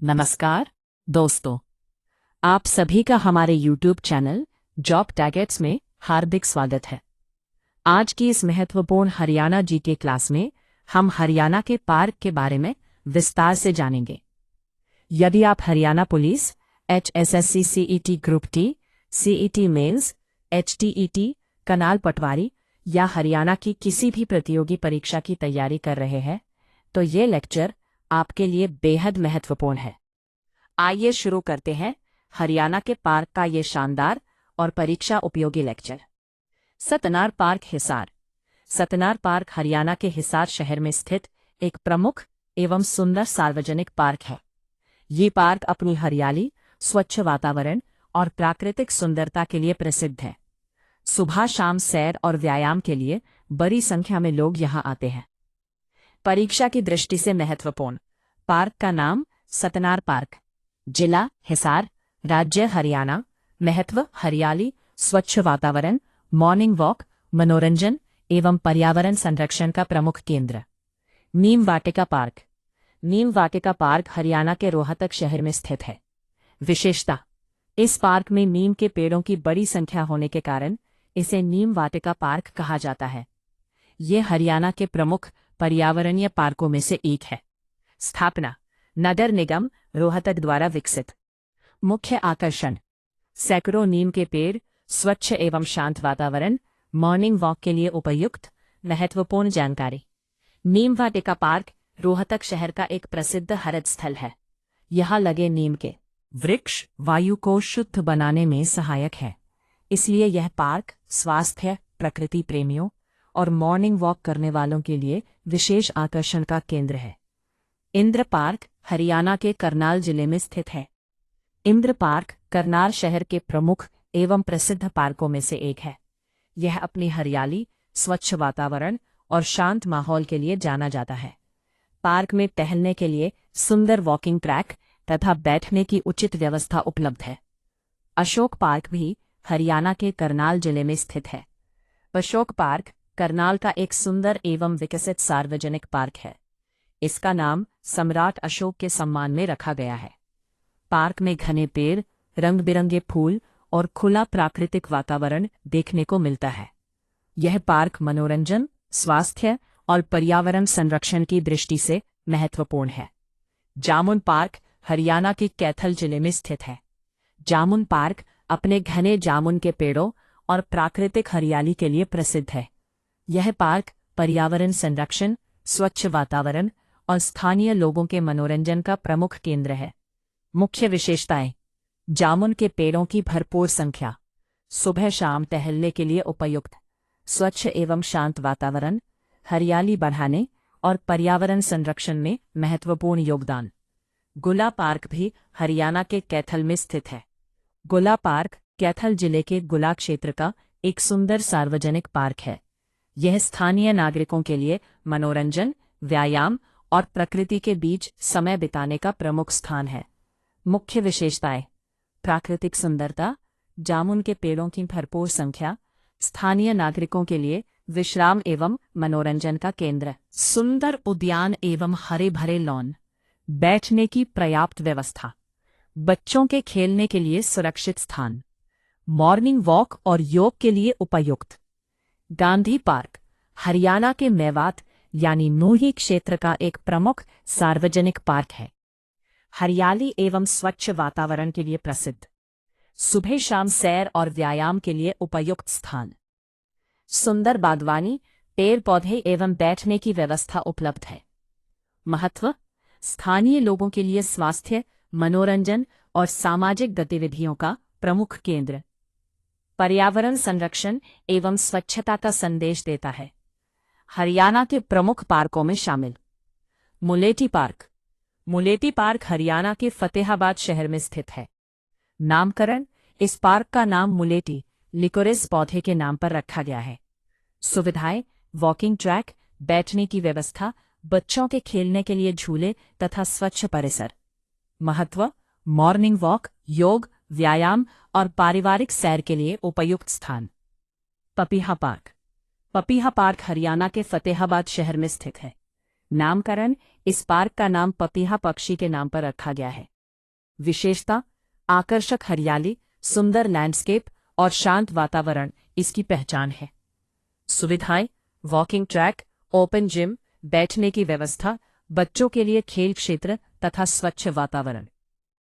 नमस्कार दोस्तों, आप सभी का हमारे YouTube चैनल जॉब टैगेट्स में हार्दिक स्वागत है। आज की इस महत्वपूर्ण हरियाणा जीके क्लास में हम हरियाणा के पार्क के बारे में विस्तार से जानेंगे। यदि आप Haryana police, HSSC CET group D, CET mains, HTET, canal patwari या हरियाणा की किसी भी प्रतियोगी परीक्षा की तैयारी कर रहे हैं, तो ये लेक्चर आपके लिए बेहद महत्वपूर्ण है। आइए शुरू करते हैं हरियाणा के पार्क का ये शानदार और परीक्षा उपयोगी लेक्चर। सतनार पार्क हिसार। सतनार पार्क हरियाणा के हिसार शहर में स्थित एक प्रमुख एवं सुंदर सार्वजनिक पार्क है। ये पार्क अपनी हरियाली, स्वच्छ वातावरण और प्राकृतिक सुंदरता के लिए प्रसिद्ध है। सुबह शाम सैर और व्यायाम के लिए बड़ी संख्या में लोग यहाँ आते हैं। परीक्षा की दृष्टि से महत्वपूर्ण पार्क का नाम सतनार पार्क, जिला हिसार, राज्य हरियाणा। महत्व हरियाली, स्वच्छ वातावरण, मॉर्निंग वॉक, मनोरंजन एवं पर्यावरण संरक्षण का प्रमुख केंद्र। नीम वाटिका पार्क। नीम वाटिका पार्क हरियाणा के रोहतक शहर में स्थित है। विशेषता, इस पार्क में नीम के पेड़ों की बड़ी संख्या होने के कारण इसे नीम वाटिका पार्क कहा जाता है। ये हरियाणा के प्रमुख पर्यावरणीय पार्कों में से एक है। स्थापना नगर निगम रोहतक द्वारा विकसित। मुख्य आकर्षण सैकड़ों नीम के पेड़, स्वच्छ एवं शांत वातावरण, मॉर्निंग वॉक के लिए उपयुक्त। महत्वपूर्ण जानकारी, नीम वाटिका पार्क रोहतक शहर का एक प्रसिद्ध हरित स्थल है। यहाँ लगे नीम के वृक्ष वायु को शुद्ध बनाने में सहायक है, इसलिए यह पार्क स्वास्थ्य, प्रकृति प्रेमियों और मॉर्निंग वॉक करने वालों के लिए विशेष आकर्षण का केंद्र है। इंद्र पार्क हरियाणा के करनाल जिले में स्थित है। इंद्र पार्क करनाल शहर के प्रमुख एवं प्रसिद्ध पार्कों में से एक है। यह अपनी हरियाली, स्वच्छ वातावरण और शांत माहौल के लिए जाना जाता है। पार्क में टहलने के लिए सुंदर वॉकिंग ट्रैक तथा बैठने की उचित व्यवस्था उपलब्ध है। अशोक पार्क भी हरियाणा के करनाल जिले में स्थित है। अशोक पार्क करनाल का एक सुंदर एवं विकसित सार्वजनिक पार्क है। इसका नाम सम्राट अशोक के सम्मान में रखा गया है। पार्क में घने पेड़, रंग बिरंगे फूल और खुला प्राकृतिक वातावरण देखने को मिलता है। यह पार्क मनोरंजन, स्वास्थ्य और पर्यावरण संरक्षण की दृष्टि से महत्वपूर्ण है। जामुन पार्क हरियाणा के कैथल जिले में स्थित है। जामुन पार्क अपने घने जामुन के पेड़ों और प्राकृतिक हरियाली के लिए प्रसिद्ध है। यह पार्क पर्यावरण संरक्षण, स्वच्छ वातावरण और स्थानीय लोगों के मनोरंजन का प्रमुख केंद्र है। मुख्य विशेषताएं, जामुन के पेड़ों की भरपूर संख्या, सुबह शाम टहलने के लिए उपयुक्त, स्वच्छ एवं शांत वातावरण, हरियाली बढ़ाने और पर्यावरण संरक्षण में महत्वपूर्ण योगदान। गुला पार्क भी हरियाणा के कैथल में स्थित है। गुला पार्क कैथल जिले के गुला क्षेत्र का एक सुंदर सार्वजनिक पार्क है। यह स्थानीय नागरिकों के लिए मनोरंजन, व्यायाम और प्रकृति के बीच समय बिताने का प्रमुख स्थान है। मुख्य विशेषताएं, प्राकृतिक सुंदरता, जामुन के पेड़ों की भरपूर संख्या, स्थानीय नागरिकों के लिए विश्राम एवं मनोरंजन का केंद्र, सुंदर उद्यान एवं हरे भरे लॉन, बैठने की पर्याप्त व्यवस्था, बच्चों के खेलने के लिए सुरक्षित स्थान, मॉर्निंग वॉक और योग के लिए उपयुक्त। गांधी पार्क हरियाणा के मेवात यानी नोही क्षेत्र का एक प्रमुख सार्वजनिक पार्क है। हरियाली एवं स्वच्छ वातावरण के लिए प्रसिद्ध, सुबह शाम सैर और व्यायाम के लिए उपयुक्त स्थान, सुंदर बागवानी, पेड़ पौधे एवं बैठने की व्यवस्था उपलब्ध है। महत्व, स्थानीय लोगों के लिए स्वास्थ्य, मनोरंजन और सामाजिक गतिविधियों का प्रमुख केंद्र, पर्यावरण संरक्षण एवं स्वच्छता का संदेश देता है। हरियाणा के प्रमुख पार्कों में शामिल मुलेठी पार्क। मुलेठी पार्क हरियाणा के फतेहाबाद शहर में स्थित है। नामकरण, इस पार्क का नाम मुलेठी लिकोरिस पौधे के नाम पर रखा गया है। सुविधाएं, वॉकिंग ट्रैक, बैठने की व्यवस्था, बच्चों के खेलने के लिए झूले तथा स्वच्छ परिसर। महत्व, मॉर्निंग वॉक, योग, व्यायाम और पारिवारिक सैर के लिए उपयुक्त स्थान। पपीहा पार्क। पपीहा पार्क हरियाणा के फतेहाबाद शहर में स्थित है। नामकरण, इस पार्क का नाम पपीहा पक्षी के नाम पर रखा गया है। विशेषता, आकर्षक हरियाली, सुंदर लैंडस्केप और शांत वातावरण इसकी पहचान है। सुविधाएं, वॉकिंग ट्रैक, ओपन जिम, बैठने की व्यवस्था, बच्चों के लिए खेल क्षेत्र तथा स्वच्छ वातावरण।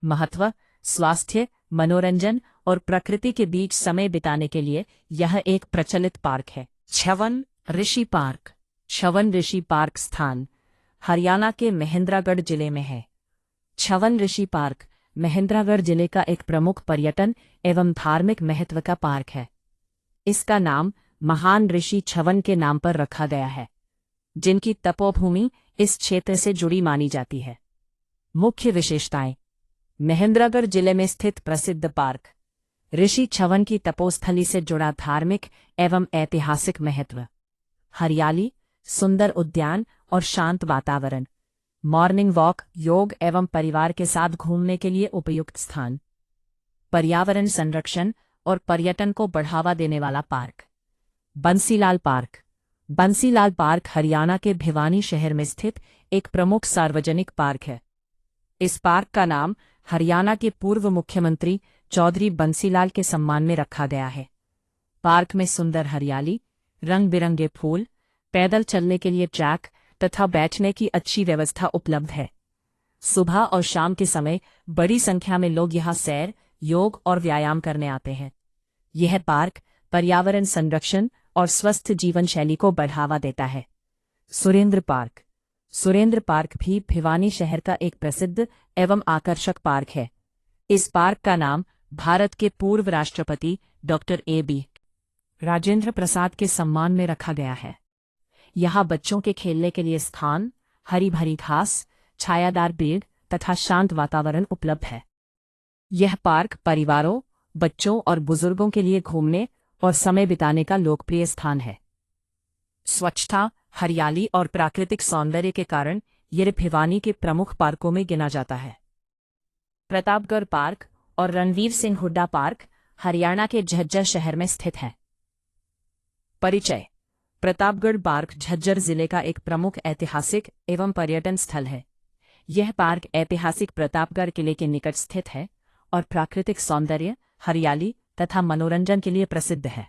महत्व, स्वास्थ्य, मनोरंजन और प्रकृति के बीच समय बिताने के लिए यह एक प्रचलित पार्क है। छवन ऋषि पार्क। छवन ऋषि पार्क स्थान हरियाणा के महेंद्रगढ़ जिले में है। छवन ऋषि पार्क महेंद्रगढ़ जिले का एक प्रमुख पर्यटन एवं धार्मिक महत्व का पार्क है। इसका नाम महान ऋषि छवन के नाम पर रखा गया है, जिनकी तपोभूमि इस क्षेत्र से जुड़ी मानी जाती है। मुख्य विशेषताएं, महेंद्रगढ़ जिले में स्थित प्रसिद्ध पार्क, ऋषि छवन की तपोस्थली से जुड़ा धार्मिक एवं ऐतिहासिक महत्व, हरियाली, सुंदर उद्यान और शांत वातावरण, मॉर्निंग वॉक, योग एवं परिवार के साथ घूमने के लिए उपयुक्त स्थान, पर्यावरण संरक्षण और पर्यटन को बढ़ावा देने वाला park. Bansilal park. Bansilal park Haryana के भिवानी शहर में स्थित एक प्रमुख सार्वजनिक पार्क है। इस पार्क का नाम हरियाणा के पूर्व मुख्यमंत्री चौधरी बंसीलाल के सम्मान में रखा गया है। पार्क में सुंदर हरियाली, रंग बिरंगे फूल, पैदल चलने के लिए ट्रैक तथा बैठने की अच्छी व्यवस्था उपलब्ध है। सुबह और शाम के समय बड़ी संख्या में लोग यहां सैर, योग और व्यायाम करने आते हैं। यह पार्क पर्यावरण संरक्षण और स्वस्थ जीवन शैली को बढ़ावा देता है। सुरेंद्र पार्क। सुरेंद्र पार्क भी भिवानी शहर का एक प्रसिद्ध एवं आकर्षक पार्क है। इस पार्क का नाम भारत के पूर्व राष्ट्रपति डॉक्टर A.B. राजेंद्र प्रसाद के सम्मान में रखा गया है। यहाँ बच्चों के खेलने के लिए स्थान, हरी भरी घास, छायादार पेड़ तथा शांत वातावरण उपलब्ध है। यह पार्क परिवारों, बच्चों और बुजुर्गों के लिए घूमने और समय बिताने का लोकप्रिय स्थान है। स्वच्छता, हरियाली और प्राकृतिक सौंदर्य के कारण यह भिवानी के प्रमुख पार्कों में गिना जाता है। प्रतापगढ़ पार्क और रणवीर सिंह हुड्डा पार्क हरियाणा के झज्जर शहर में स्थित है। परिचय, प्रतापगढ़ पार्क झज्जर जिले का एक प्रमुख ऐतिहासिक एवं पर्यटन स्थल है। यह पार्क ऐतिहासिक प्रतापगढ़ किले के निकट स्थित है और प्राकृतिक सौंदर्य, हरियाली तथा मनोरंजन के लिए प्रसिद्ध है।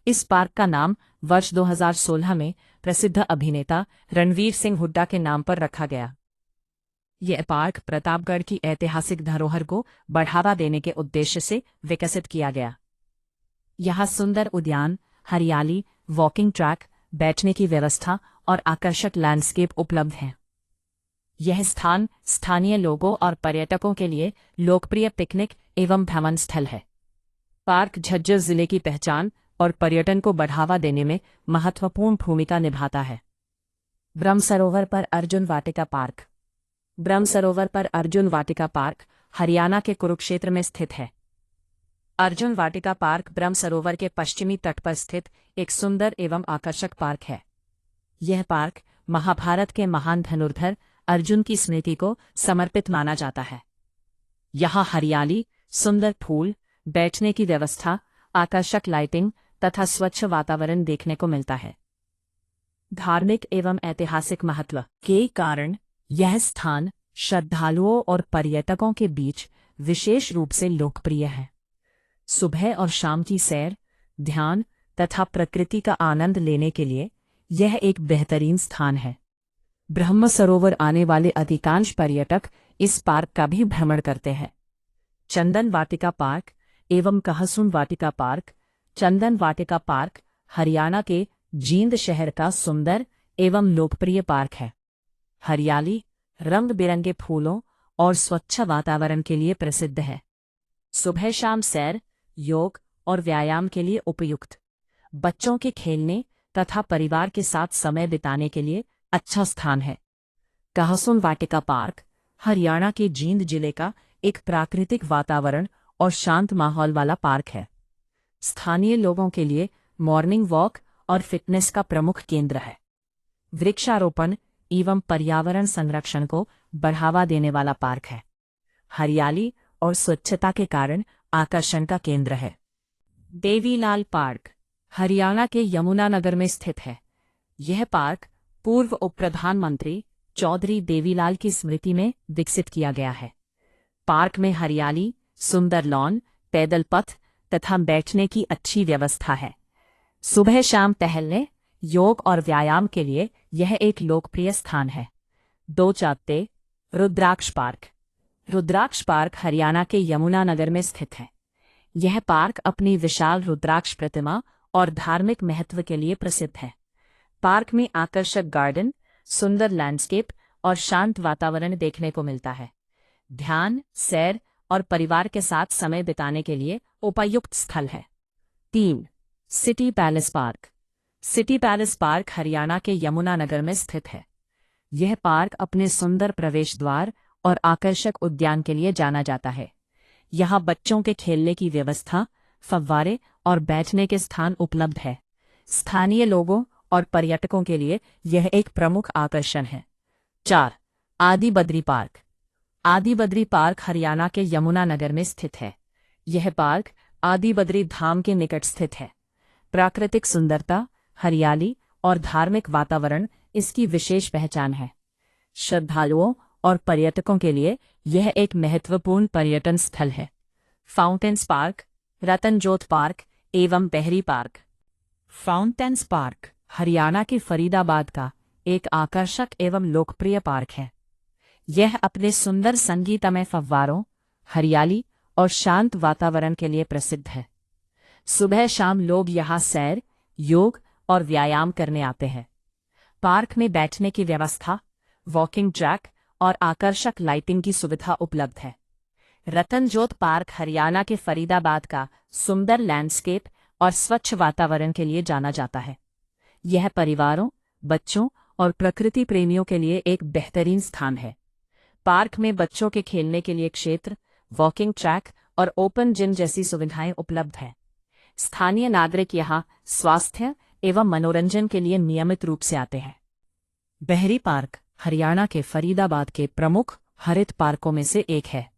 इस पार्क का नाम वर्ष 2016 में प्रसिद्ध अभिनेता रणवीर सिंह हुड्डा के नाम पर रखा गया। यह पार्क प्रतापगढ़ की ऐतिहासिक धरोहर को बढ़ावा देने के उद्देश्य से विकसित किया गया। यहाँ सुंदर उद्यान, हरियाली, वॉकिंग ट्रैक, बैठने की व्यवस्था और आकर्षक लैंडस्केप उपलब्ध हैं। यह स्थान स्थानीय लोगों और पर्यटकों के लिए लोकप्रिय पिकनिक एवं भ्रमण स्थल है। पार्क झज्जर जिले की पहचान और पर्यटन को बढ़ावा देने में महत्वपूर्ण भूमिका निभाता है। ब्रह्म सरोवर पर अर्जुन वाटिका पार्क। ब्रह्म सरोवर पर अर्जुन वाटिका पार्क हरियाणा के कुरुक्षेत्र में स्थित है। अर्जुन वाटिका पार्क ब्रह्म सरोवर के पश्चिमी तट पर स्थित एक सुंदर एवं आकर्षक पार्क है। यह पार्क महाभारत के महान धनुर्धर अर्जुन की स्मृति को समर्पित माना जाता है। यहाँ हरियाली, सुंदर फूल, बैठने की व्यवस्था, आकर्षक लाइटिंग तथा स्वच्छ वातावरण देखने को मिलता है। धार्मिक एवं ऐतिहासिक महत्व के कारण यह स्थान श्रद्धालुओं और पर्यटकों के बीच विशेष रूप से लोकप्रिय है। सुबह और शाम की सैर, ध्यान तथा प्रकृति का आनंद लेने के लिए यह एक बेहतरीन स्थान है। ब्रह्म सरोवर आने वाले अधिकांश पर्यटक इस पार्क का भी भ्रमण करते हैं। चंदन वाटिका पार्क एवं कहसुन वाटिका पार्क। चंदन वाटिका पार्क हरियाणा के जींद शहर का सुंदर एवं लोकप्रिय पार्क है। हरियाली, रंग बिरंगे फूलों और स्वच्छ वातावरण के लिए प्रसिद्ध है। सुबह शाम सैर, योग और व्यायाम के लिए उपयुक्त, बच्चों के खेलने तथा परिवार के साथ समय बिताने के लिए अच्छा स्थान है। कहसुन वाटिका पार्क हरियाणा के जींद जिले का एक प्राकृतिक वातावरण और शांत माहौल वाला पार्क है। स्थानीय लोगों के लिए मॉर्निंग वॉक और फिटनेस का प्रमुख केंद्र है। वृक्षारोपण एवं पर्यावरण संरक्षण को बढ़ावा देने वाला पार्क है। हरियाली और स्वच्छता के कारण आकर्षण का केंद्र है। देवीलाल पार्क हरियाणा के यमुनानगर में स्थित है। यह पार्क पूर्व उप प्रधानमंत्री चौधरी देवीलाल की स्मृति में विकसित किया गया है। पार्क में हरियाली, सुंदर लॉन, पैदल पथ तथा बैठने की अच्छी व्यवस्था है। सुबह शाम टहलने, योग और व्यायाम के लिए यह एक लोकप्रिय स्थान है। 2 चात्ते रुद्राक्ष पार्क। रुद्राक्ष पार्क हरियाणा के यमुनानगर में स्थित है। यह पार्क अपनी विशाल रुद्राक्ष प्रतिमा और धार्मिक महत्व के लिए प्रसिद्ध है। पार्क में आकर्षक गार्डन, सुंदर लैंडस्केप और शांत वातावरण देखने को मिलता है। ध्यान, सैर और परिवार के साथ समय बिताने के लिए उपयुक्त स्थल है। 3. City palace park. City palace park Haryana के यमुनानगर में स्थित है। यह पार्क अपने सुंदर प्रवेश द्वार और आकर्षक उद्यान के लिए जाना जाता है। यहाँ बच्चों के खेलने की व्यवस्था, फव्वारे और बैठने के स्थान उपलब्ध है। स्थानीय लोगों और पर्यटकों के लिए यह एक प्रमुख आकर्षण है। 4. आदि बद्री पार्क। आदि बद्री पार्क हरियाणा के यमुनानगर में स्थित है। यह पार्क आदि बद्री धाम के निकट स्थित है। प्राकृतिक सुंदरता, हरियाली और धार्मिक वातावरण इसकी विशेष पहचान है। श्रद्धालुओं और पर्यटकों के लिए यह एक महत्वपूर्ण पर्यटन स्थल है। फाउंटेन्स पार्क, रतनजोत पार्क एवं बहरी पार्क। फाउंटेन्स पार्क हरियाणा के फरीदाबाद का एक आकर्षक एवं लोकप्रिय पार्क है। यह अपने सुंदर संगीतमय फव्वारों, हरियाली और शांत वातावरण के लिए प्रसिद्ध है। सुबह शाम लोग यहाँ सैर, योग और व्यायाम करने आते हैं। पार्क में बैठने की व्यवस्था, वॉकिंग ट्रैक और आकर्षक लाइटिंग की सुविधा उपलब्ध है। रतनजोत पार्क हरियाणा के फरीदाबाद का सुंदर लैंडस्केप और स्वच्छ वातावरण के लिए जाना जाता है। यह परिवारों, बच्चों और प्रकृति प्रेमियों के लिए एक बेहतरीन स्थान है। पार्क में बच्चों के खेलने के लिए क्षेत्र, वॉकिंग ट्रैक और ओपन जिम जैसी सुविधाएं उपलब्ध हैं। स्थानीय नागरिक यहाँ स्वास्थ्य एवं मनोरंजन के लिए नियमित रूप से आते हैं। बहरी पार्क हरियाणा के फरीदाबाद के प्रमुख हरित पार्कों में से एक है।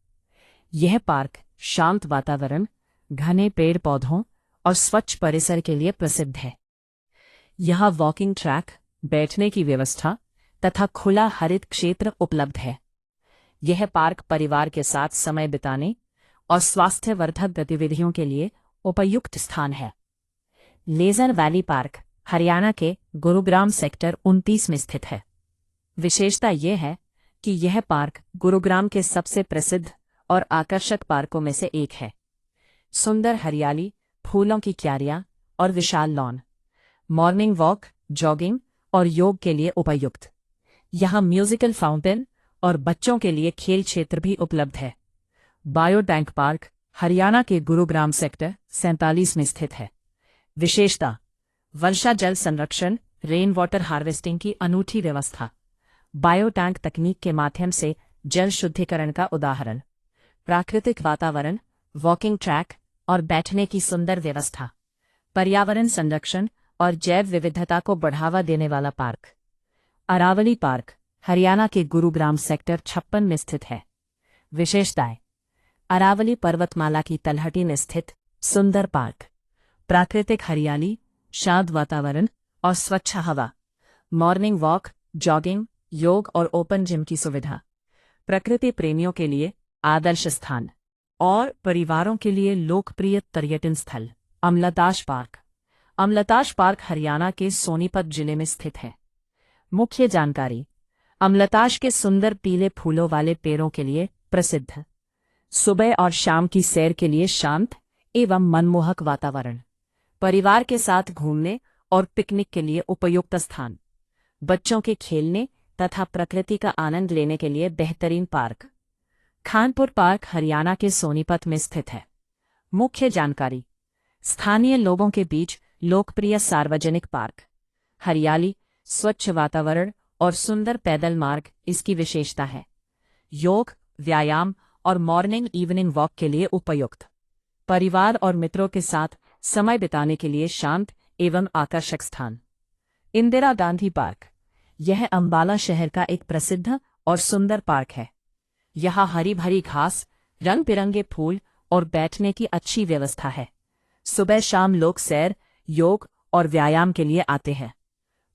यह पार्क शांत वातावरण, घने पेड़ पौधों और स्वच्छ परिसर के लिए प्रसिद्ध है। यहाँ वॉकिंग ट्रैक, बैठने की व्यवस्था तथा खुला हरित क्षेत्र उपलब्ध है। यह पार्क परिवार के साथ समय बिताने और स्वास्थ्यवर्धक गतिविधियों के लिए उपयुक्त स्थान है। लेजर वैली पार्क हरियाणा के गुरुग्राम सेक्टर 29 में स्थित है। विशेषता यह है कि यह पार्क गुरुग्राम के सबसे प्रसिद्ध और आकर्षक पार्कों में से एक है। सुंदर हरियाली, फूलों की क्यारियां और विशाल लॉन, मॉर्निंग वॉक, जॉगिंग और योग के लिए उपयुक्त। यहाँ म्यूजिकल फाउंटेन और बच्चों के लिए खेल क्षेत्र भी उपलब्ध है। बायोटैंक पार्क हरियाणा के गुरुग्राम सेक्टर 47 में स्थित है। विशेषता: वर्षा जल संरक्षण, रेन वाटर हार्वेस्टिंग की अनूठी व्यवस्था। बायोटैंक तकनीक के माध्यम से जल शुद्धिकरण का उदाहरण। प्राकृतिक वातावरण, वॉकिंग ट्रैक और बैठने की सुंदर व्यवस्था। पर्यावरण संरक्षण और जैव विविधता को बढ़ावा देने वाला पार्क। अरावली पार्क हरियाणा के गुरुग्राम सेक्टर 56 में स्थित है। विशेषताएं: अरावली पर्वतमाला की तलहटी में स्थित सुंदर पार्क। प्राकृतिक हरियाली, शांत वातावरण और स्वच्छ हवा। मॉर्निंग वॉक, जॉगिंग, योग और ओपन जिम की सुविधा। प्रकृति प्रेमियों के लिए आदर्श स्थान और परिवारों के लिए लोकप्रिय पर्यटन स्थल। अमलताश पार्क। अमलताश पार्क हरियाणा के सोनीपत जिले में स्थित है। मुख्य जानकारी: अमलताश के सुंदर पीले फूलों वाले पेड़ों के लिए प्रसिद्ध है। सुबह और शाम की सैर के लिए शांत एवं मनमोहक वातावरण। परिवार के साथ घूमने और पिकनिक के लिए उपयुक्त स्थान। बच्चों के खेलने तथा प्रकृति का आनंद लेने के लिए बेहतरीन पार्क। खानपुर पार्क हरियाणा के सोनीपत में स्थित है। मुख्य जानकारी: स्थानीय लोगों के बीच लोकप्रिय सार्वजनिक पार्क। हरियाली, स्वच्छ वातावरण और सुंदर पैदल मार्ग इसकी विशेषता है। योग, व्यायाम और मॉर्निंग इवनिंग वॉक के लिए उपयुक्त। परिवार और मित्रों के साथ समय बिताने के लिए शांत एवं आकर्षक स्थान। इंदिरा गांधी पार्क। यह अंबाला शहर का एक प्रसिद्ध और सुंदर पार्क है। यहाँ हरी भरी घास, रंग बिरंगे फूल और बैठने की अच्छी व्यवस्था है। सुबह शाम लोग सैर, योग और व्यायाम के लिए आते हैं।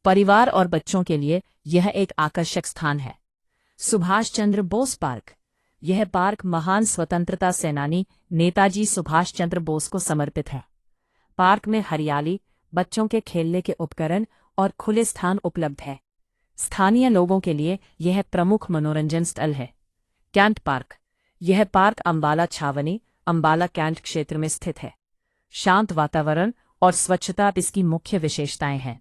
परिवार और बच्चों के लिए यह एक आकर्षक स्थान है। सुभाष चंद्र बोस पार्क। यह पार्क महान स्वतंत्रता सेनानी नेताजी सुभाष चंद्र बोस को समर्पित है। पार्क में हरियाली, बच्चों के खेलने के उपकरण और खुले स्थान उपलब्ध है। स्थानीय लोगों के लिए यह प्रमुख मनोरंजन स्थल है। Cantt park. यह पार्क अंबाला छावनी, अंबाला कैंट क्षेत्र में स्थित है। शांत वातावरण और स्वच्छता इसकी मुख्य विशेषताएं हैं।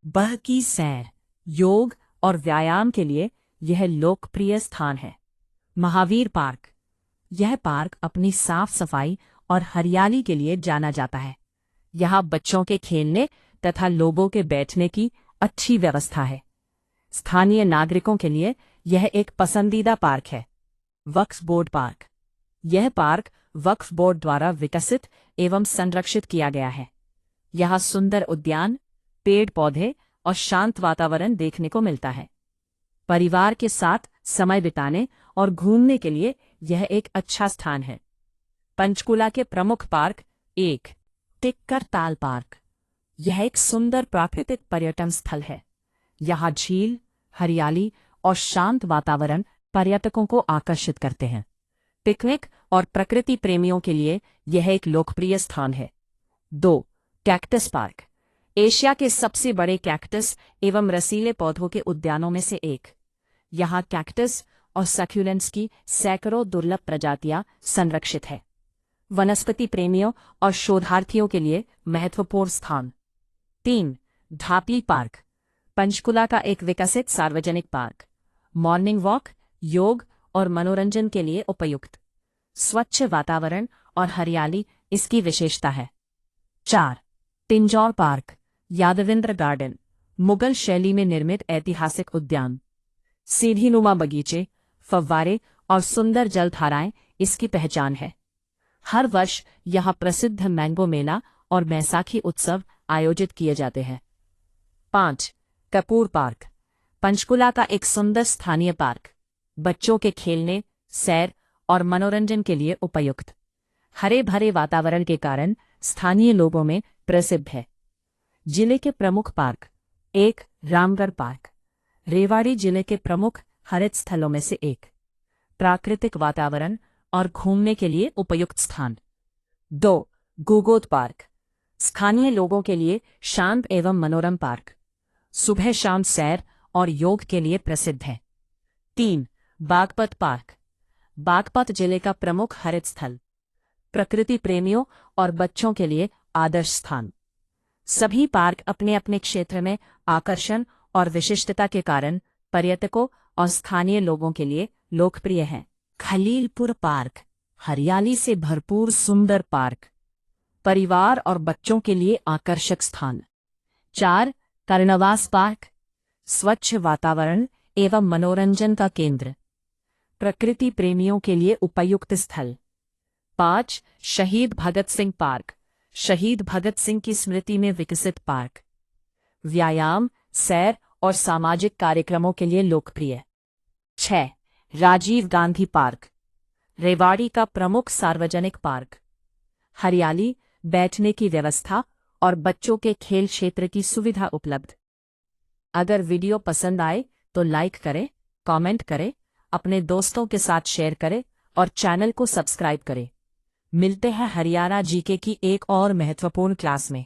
बह की सैर, योग और व्यायाम के लिए यह लोकप्रिय स्थान है। महावीर पार्क। यह पार्क अपनी साफ सफाई और हरियाली के लिए जाना जाता है। यहाँ बच्चों के खेलने तथा लोगों के बैठने की अच्छी व्यवस्था है। स्थानीय नागरिकों के लिए यह एक पसंदीदा पार्क है। वक्फ बोर्ड पार्क। यह पार्क वक्फ बोर्ड द्वारा विकसित एवं संरक्षित किया गया है। यहाँ सुंदर उद्यान, पेड़ पौधे और शांत वातावरण देखने को मिलता है। परिवार के साथ समय बिताने और घूमने के लिए यह एक अच्छा स्थान है। पंचकुला के प्रमुख पार्क। 1. टिक्कर ताल पार्क। यह एक सुंदर प्राकृतिक पर्यटन स्थल है। यहाँ झील, हरियाली और शांत वातावरण पर्यटकों को आकर्षित करते हैं। पिकनिक और प्रकृति प्रेमियों के लिए यह एक लोकप्रिय स्थान है। 2. Cactus park. एशिया के सबसे बड़े कैक्टस एवं रसीले पौधों के उद्यानों में से एक। यहाँ कैक्टस और सक्यूलेंट्स की सैकड़ों दुर्लभ प्रजातियां संरक्षित है। वनस्पति प्रेमियों और शोधार्थियों के लिए महत्वपूर्ण स्थान। 3. ढापी पार्क। पंचकुला का एक विकसित सार्वजनिक पार्क। मॉर्निंग वॉक, योग और मनोरंजन के लिए उपयुक्त। स्वच्छ वातावरण और हरियाली इसकी विशेषता है। 4. Pinjore park, Yadavindra garden. मुगल शैली में निर्मित ऐतिहासिक उद्यान। सीढ़ीनुमा बगीचे, फव्वारे और सुंदर जलधाराएं इसकी पहचान है। हर वर्ष यहाँ प्रसिद्ध मैंगो मेला और बैसाखी उत्सव आयोजित किए जाते हैं। 5. कपूर पार्क। पंचकुला का एक सुंदर स्थानीय पार्क। बच्चों के खेलने, सैर और मनोरंजन के लिए उपयुक्त। हरे भरे वातावरण के कारण स्थानीय लोगों में प्रसिद्ध है। जिले के प्रमुख पार्क। 1. रामगढ़ पार्क। रेवाड़ी जिले के प्रमुख हरित स्थलों में से एक। प्राकृतिक वातावरण और घूमने के लिए उपयुक्त स्थान। 2. गुगोद पार्क। स्थानीय लोगों के लिए शांत एवं मनोरम पार्क। सुबह शाम सैर और योग के लिए प्रसिद्ध है। 3. बागपत पार्क। बागपत जिले का प्रमुख हरित स्थल। प्रकृति प्रेमियों और बच्चों के लिए आदर्श स्थान। सभी पार्क अपने अपने क्षेत्र में आकर्षण और विशिष्टता के कारण पर्यटकों और स्थानीय लोगों के लिए लोकप्रिय हैं। खलीलपुर पार्क, हरियाली से भरपूर सुंदर पार्क। परिवार और बच्चों के लिए आकर्षक स्थान। 4. कर्णवास पार्क, स्वच्छ वातावरण एवं मनोरंजन का केंद्र। प्रकृति प्रेमियों के लिए उपयुक्त स्थल। 5. शहीद भगत सिंह पार्क, शहीद भगत सिंह की स्मृति में विकसित पार्क। व्यायाम, सैर और सामाजिक कार्यक्रमों के लिए लोकप्रिय। 6. राजीव गांधी पार्क, रेवाड़ी का प्रमुख सार्वजनिक पार्क। हरियाली, बैठने की व्यवस्था और बच्चों के खेल क्षेत्र की सुविधा उपलब्ध। अगर वीडियो पसंद आए तो लाइक करें, कमेंट करें, अपने दोस्तों के साथ शेयर करें और चैनल को सब्सक्राइब करें। मिलते हैं हरियाणा जीके की एक और महत्वपूर्ण क्लास में।